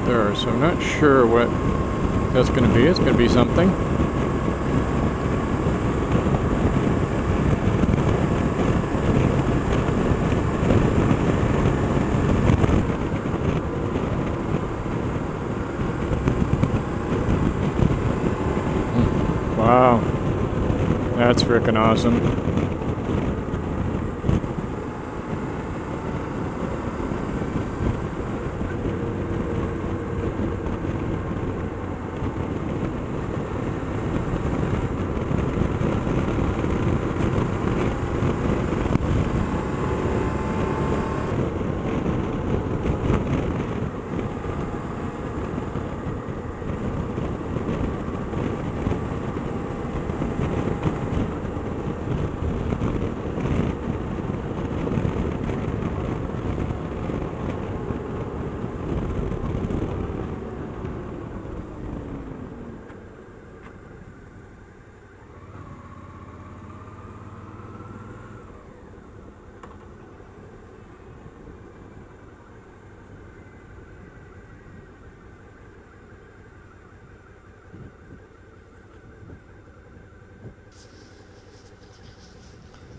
there, so I'm not sure what that's going to be. It's going to be something. Wow, that's frickin' awesome.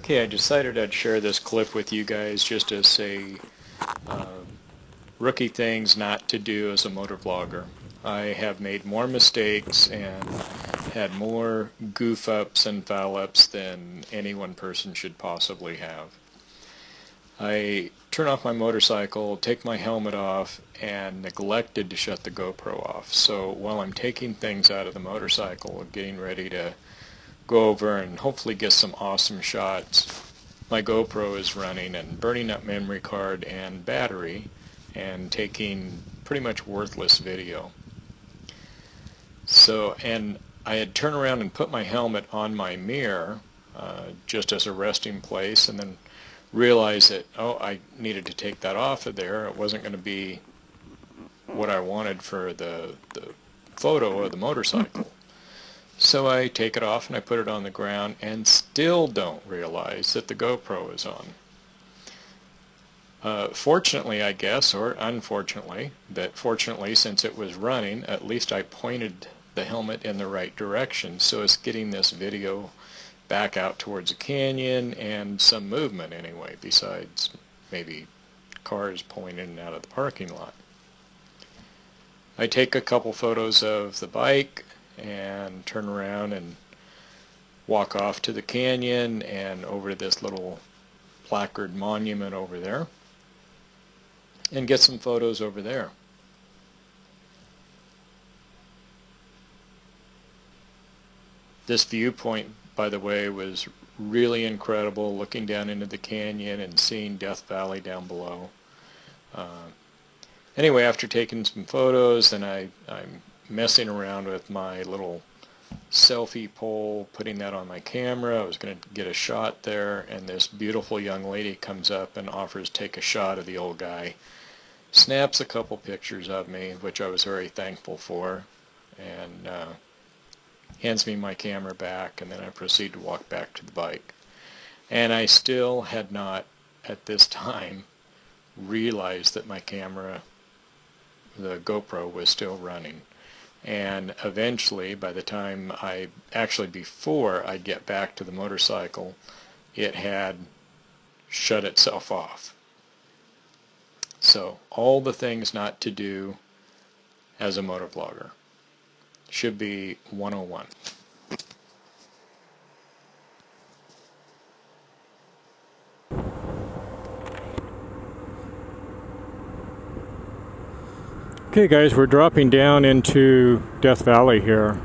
Okay, I decided I'd share this clip with you guys just as a rookie things not to do as a motovlogger. I have made more mistakes and had more goof ups and foul ups than any one person should possibly have. I turn off my motorcycle, take my helmet off, and neglected to shut the GoPro off. So while I'm taking things out of the motorcycle, getting ready to go over and hopefully get some awesome shots, my GoPro is running and burning up memory card and battery and taking pretty much worthless video. So, and I had turned around and put my helmet on my mirror just as a resting place, and then realized that, oh, I needed to take that off of there. It wasn't going to be what I wanted for the photo of the motorcycle. So I take it off and I put it on the ground and still don't realize that the GoPro is on. Fortunately, I guess, or unfortunately, but fortunately since it was running, at least I pointed the helmet in the right direction, so it's getting this video back out towards the canyon and some movement anyway, besides maybe cars pulling in and out of the parking lot. I take a couple photos of the bike and turn around and walk off to the canyon and over to this little placard monument over there and get some photos over there. This viewpoint, by the way, was really incredible, looking down into the canyon and seeing Death Valley down below. Anyway, after taking some photos, then I'm messing around with my little selfie pole, putting that on my camera. I was going to get a shot there, and this beautiful young lady comes up and offers to take a shot of the old guy. Snaps a couple pictures of me, which I was very thankful for, and hands me my camera back, and then I proceed to walk back to the bike. And I still had not, at this time, realized that my camera, the GoPro, was still running. And eventually, by the time before I get back to the motorcycle, it had shut itself off. So, all the things not to do as a motovlogger should be 101. Okay guys, we're dropping down into Death Valley here.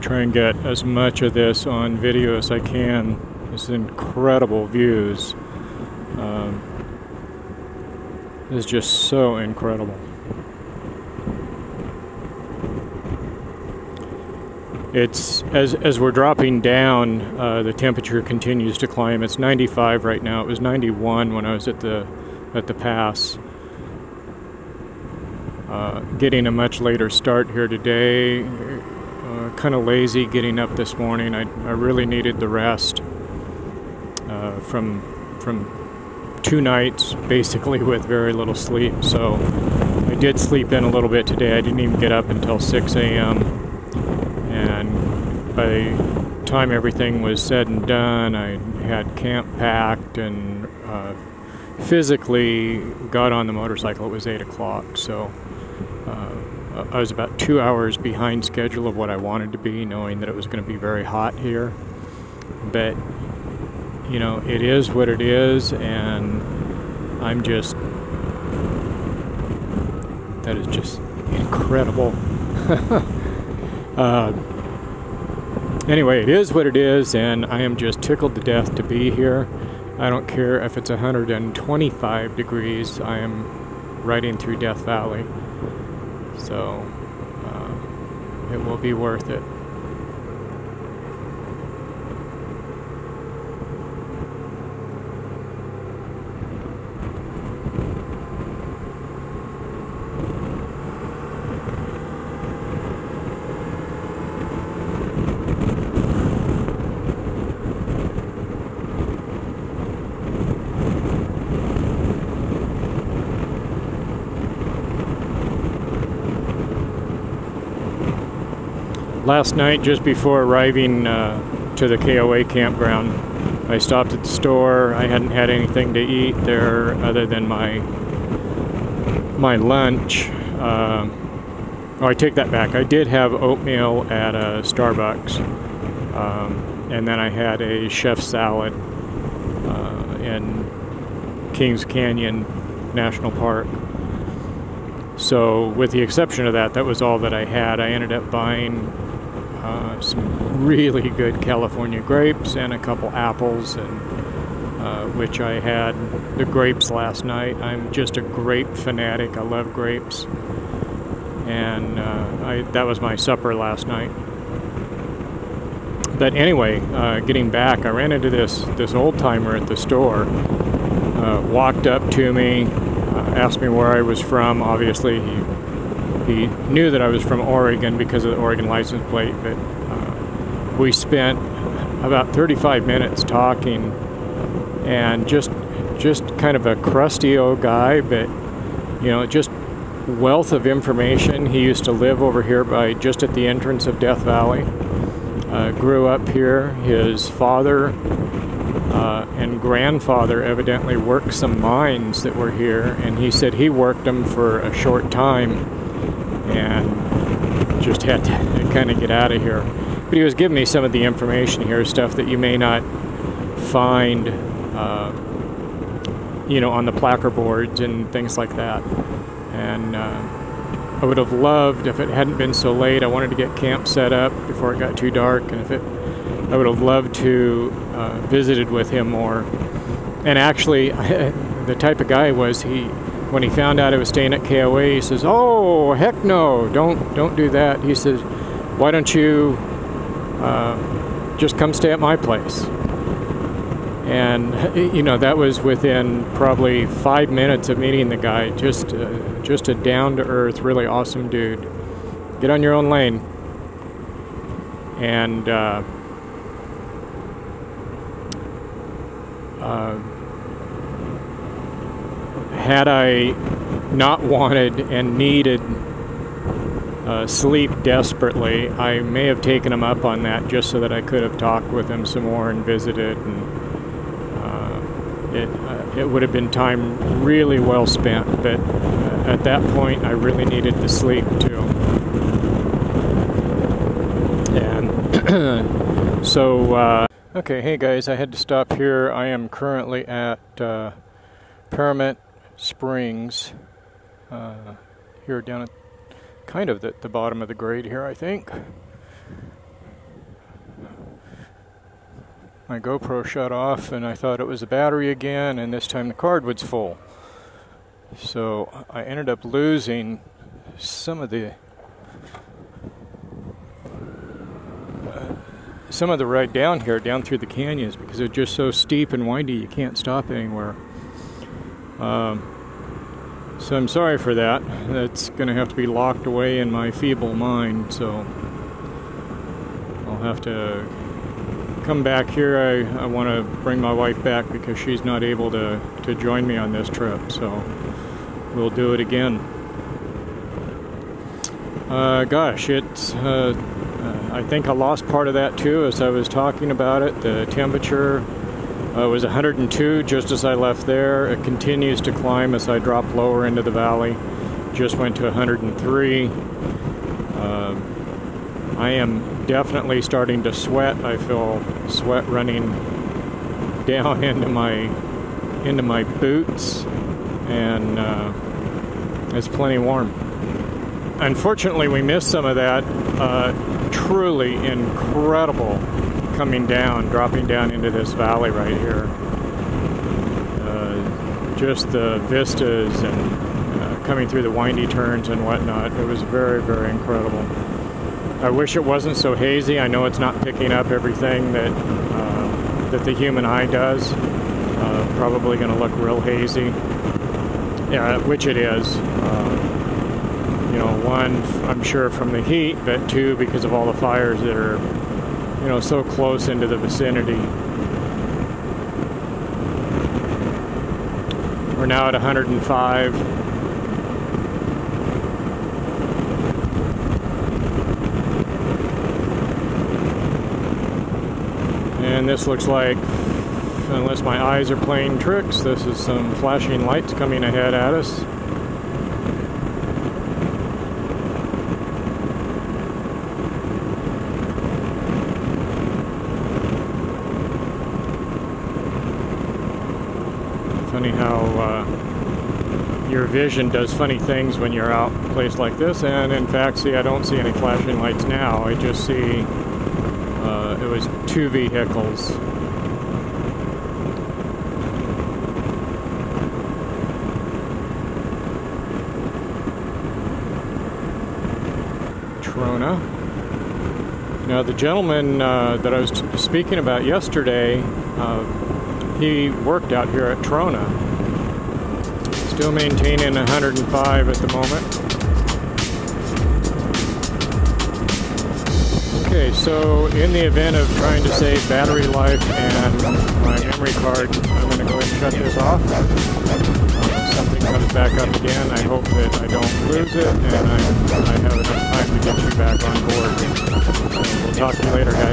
Try and get as much of this on video as I can. This incredible views. This is just so incredible. It's as we're dropping down, the temperature continues to climb. It's 95 right now. It was 91 when I was at the pass. Getting a much later start here today. Kind of lazy getting up this morning. I really needed the rest from 2 nights basically with very little sleep. So I did sleep in a little bit today. I didn't even get up until 6 a.m. And by the time everything was said and done, I had camp packed and physically got on the motorcycle. It was 8 o'clock, so I was about 2 hours behind schedule of what I wanted to be, knowing that it was going to be very hot here. But, you know, it is what it is, and I'm just, that is just incredible. Anyway, it is what it is, and I am just tickled to death to be here. I don't care if it's 125 degrees. I am riding through Death Valley, so it will be worth it. Last night, just before arriving to the KOA campground, I stopped at the store. I hadn't had anything to eat there other than my lunch. Oh, I take that back. I did have oatmeal at Starbucks, and then I had a chef salad in Kings Canyon National Park. So with the exception of that, that was all that I had. I ended up buying some really good California grapes and a couple apples, and which I had the grapes last night. I'm just a grape fanatic. I love grapes, and that was my supper last night. But anyway, getting back, I ran into this old timer at the store. Walked up to me, asked me where I was from. Obviously, he knew that I was from Oregon because of the Oregon license plate, but we spent about 35 minutes talking, and just kind of a crusty old guy, but you know, just wealth of information. He used to live over here by just at the entrance of Death Valley. Grew up here. His father and grandfather evidently worked some mines that were here, and he said he worked them for a short time and just had to kind of get out of here. But he was giving me some of the information here, stuff that you may not find, you know, on the placard boards and things like that. And I would have loved, if it hadn't been so late, I wanted to get camp set up before it got too dark, and I would have loved to visited with him more. And actually, the type of guy was when he found out I was staying at KOA, he says, "Oh, heck no, don't do that." He says, "Why don't you just come stay at my place?" And you know, that was within probably 5 minutes of meeting the guy. Just a down-to-earth, really awesome dude. Get on your own lane. And had I not wanted and needed sleep desperately, I may have taken him up on that just so that I could have talked with him some more and visited, and it would have been time really well spent. But at that point, I really needed the sleep too. And so, okay, hey guys, I had to stop here. I am currently at Paramount Springs, here down at kind of the bottom of the grade here, I think. My GoPro shut off and I thought it was the battery again, and this time the card was full. So I ended up losing some of the ride down here, down through the canyons, because they're just so steep and windy you can't stop anywhere. So I'm sorry for that. That's going to have to be locked away in my feeble mind, so I'll have to come back here. I want to bring my wife back because she's not able to join me on this trip, so we'll do it again. Gosh, it's, I think I lost part of that too as I was talking about it. The temperature was 102 just as I left there. It continues to climb as I drop lower into the valley. Just went to 103. I am definitely starting to sweat. I feel sweat running down into my boots, and it's plenty warm. Unfortunately, we missed some of that truly incredible coming down, dropping down into this valley right here. Just the vistas and coming through the windy turns and whatnot. It was very, very incredible. I wish it wasn't so hazy. I know it's not picking up everything that that the human eye does. Probably going to look real hazy. Yeah, which it is. You know, one, I'm sure from the heat, but two, because of all the fires that are, you know, so close into the vicinity. We're now at 105. And this looks like, unless my eyes are playing tricks, this is some flashing lights coming ahead at us. Funny how your vision does funny things when you're out in a place like this. And in fact, see, I don't see any flashing lights now. I just see it was two vehicles. Trona. Now the gentleman that I was speaking about yesterday, he worked out here at Trona. Still maintaining 105 at the moment. Okay, so in the event of trying to save battery life and my memory card, I'm going to go ahead and shut this off. If something comes back up again, I hope that I don't lose it and I have enough time to get you back on board. So we'll talk to you later, guys.